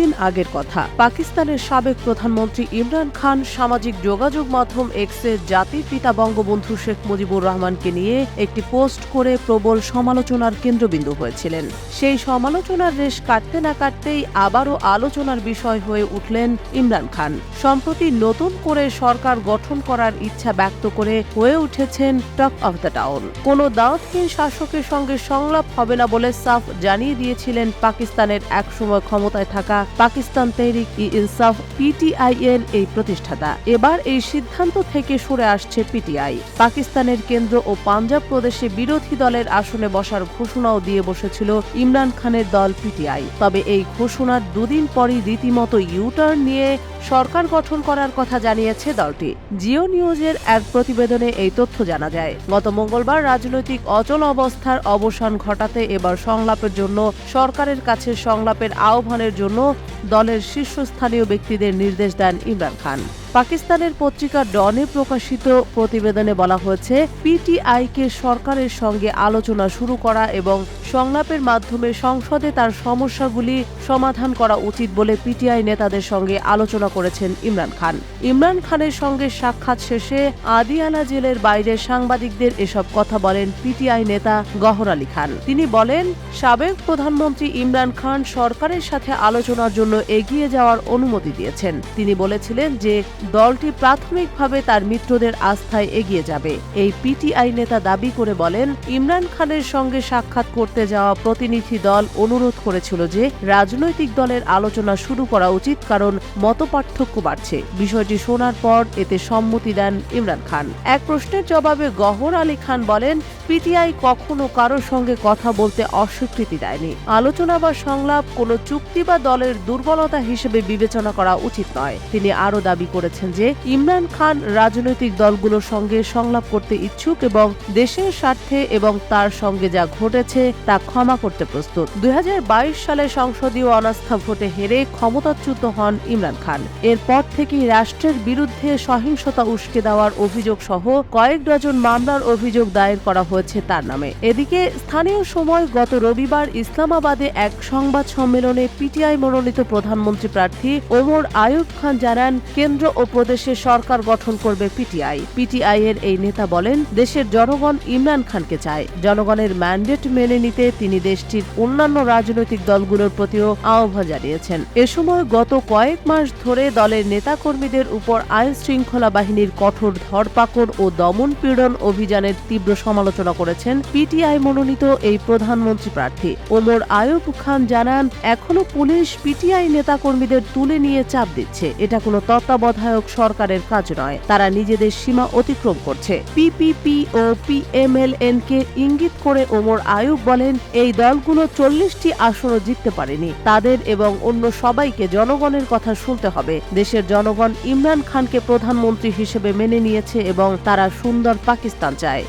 দুদিন আগের কথা। পাকিস্তানের সাবেক প্রধানমন্ত্রী ইমরান খান সামাজিক যোগাযোগ মাধ্যম এক্সে জাতির পিতা বঙ্গবন্ধু শেখ মুজিবুর রহমানকে নিয়ে একটি পোস্ট করে প্রবল সমালোচনার কেন্দ্রবিন্দু হয়েছিলেন। সেই সমালোচনার রেশ কাটতে না কাটতেই আবারও আলোচনার বিষয় হয়ে উঠলেন ইমরান খান। সম্প্রতি নতুন করে সরকার গঠন করার ইচ্ছা ব্যক্ত করে হয়ে উঠেছেন টক অফ দ্য টাউন। কোনো দাওয়াতহীন শাসকের সঙ্গে সংলাপ হবে না বলে সাফ জানিয়ে দিয়েছিলেন পাকিস্তানের একসময় ক্ষমতায় থাকা পাকিস্তান তেহরিক-ই-ইনসাফ পিটিআই এর এই প্রতিষ্ঠাতা। এবার এই সিদ্ধান্ত থেকে সরে আসছে পিটিআই। পাকিস্তানের কেন্দ্র ও পাঞ্জাব প্রদেশে বিরোধী দলের আসনে বসার ঘোষণাও দিয়ে বসেছিল ইমরান খানের দল পিটিআই। তবে এই ঘোষণার দুদিন পরই রীতিমতো ইউটার্ন নিয়ে সরকার গঠন করার কথা জানিয়েছে দলটি। জিও নিউজের এক প্রতিবেদনে এই তথ্য জানা যায়। গত মঙ্গলবার রাজনৈতিক অচল অবস্থার অবসান ঘটাতে এবার সংলাপের জন্য সরকারের কাছে সংলাপের আহ্বানের জন্য দলের শীর্ষস্থানীয় ব্যক্তিদের নির্দেশ দেন ইমরান খান। পাকিস্তানের পত্রিকা ডনে প্রকাশিত প্রতিবেদনে বলা হয়েছে, পিটিআইকে সরকারের সঙ্গে আলোচনা শুরু করা এবং সংলাপের মাধ্যমে সংসদে তার সমস্যাগুলি সমাধান করা উচিত বলে পিটিআই নেতাদের সঙ্গে আলোচনা করেছেন ইমরান খান। ইমরান খানের সঙ্গে সাক্ষাৎ শেষে আদিয়ালা জেলের বাইরে সাংবাদিকদের এসব কথা বলেন পিটিআই নেতা গহর আলী খান। তিনি বলেন, সাবেক প্রধানমন্ত্রী ইমরান খান সরকারের সাথে আলোচনার জন্য এগিয়ে যাওয়ার অনুমতি দিয়েছেন। তিনি বলেছিলেন যে দলটি প্রাথমিকভাবে তার মিত্রদের আস্থায় এগিয়ে যাবে। এই পিটিআই নেতা দাবি করে বলেন, ইমরান খানের সঙ্গে সাক্ষাৎ করতে যাওয়া প্রতিনিধি দল অনুরোধ করেছিল যে রাজনৈতিক দলের আলোচনা শুরু করা উচিত, কারণ মতপার্থক্য বাড়ছে। বিষয়টি শোনার পর এতে সম্মতি দেন ইমরান খান। এক প্রশ্নের জবাবে গহর আলী খান বলেন, পিটিআই কখনো কারোর সঙ্গে কথা বলতে অস্বীকৃতি দেয়নি। আলোচনা বা সংলাপ কোনো চুক্তি বা দলের দুর্বলতা হিসেবে বিবেচনা করা উচিত নয়। তিনি আরও দাবি করেছেন যে ইমরান খান রাজনৈতিক দলগুলোর সঙ্গে সংলাপ করতে ইচ্ছুক এবং দেশের স্বার্থে এবং তার সঙ্গে যা ঘটেছে তা ক্ষমা করতে প্রস্তুত। 2022 সালে সংসদীয় অনাস্থা ভোটে হেরে ক্ষমতাচ্যুত হন ইমরান খান। এরপর থেকেই রাষ্ট্রের বিরুদ্ধে সহিংসতা উস্কে দেওয়ার অভিযোগ সহ কয়েক ডজন মামলার অভিযোগ দায়ের করা হয়েছে তার নামে। এদিকে স্থানীয় সময় গত রবিবার ইসলামাবাদে এক সংবাদ সম্মেলনে পিটিআই মনোনীত প্রধানমন্ত্রী প্রার্থী ওমর আয়ুব খান জানান, কেন্দ্র ও প্রদেশে সরকার গঠন করবে পিটিআই। পিটিআই এর এই নেতা বলেন, দেশের জনগণ ইমরান খানকে চায়। জনগণের ম্যান্ডেট মেনে নিতে তিনি দেশটির অন্যান্য রাজনৈতিক দলগুলোর প্রতিও আহ্বান জানিয়েছেন। এ সময় গত কয়েক মাস ধরে দলের নেতাকর্মীদের উপর আইন শৃঙ্খলা বাহিনীর কঠোর ধরপাকড় ও দমন পীড়ন অভিযানের তীব্র সমালোচনা করেছেন পিটিআই মনোনীত এই প্রধানমন্ত্রী প্রার্থী। ওমর আয়ুব খান জানান, এখনো পুলিশ পিটিআই নেতাকর্মীদের তুলে নিয়ে চাপ দিচ্ছে। এটা কোনো তত্ত্বাবধায়ক সরকারের কাজ নয়। তারা নিজেদের সীমা অতিক্রম করছে। পিপিপি ও পিএমএলএন কে ইঙ্গিত করে ওমর আয়ুব বলেন, এই দলগুলো 40টি আসনও জিততে পারেনি। তাদের এবং অন্য সবাইকে জনগণের কথা শুনতে হবে। দেশের জনগণ ইমরান খানকে প্রধানমন্ত্রী হিসেবে মেনে নিয়েছে এবং তারা সুন্দর পাকিস্তান চায়।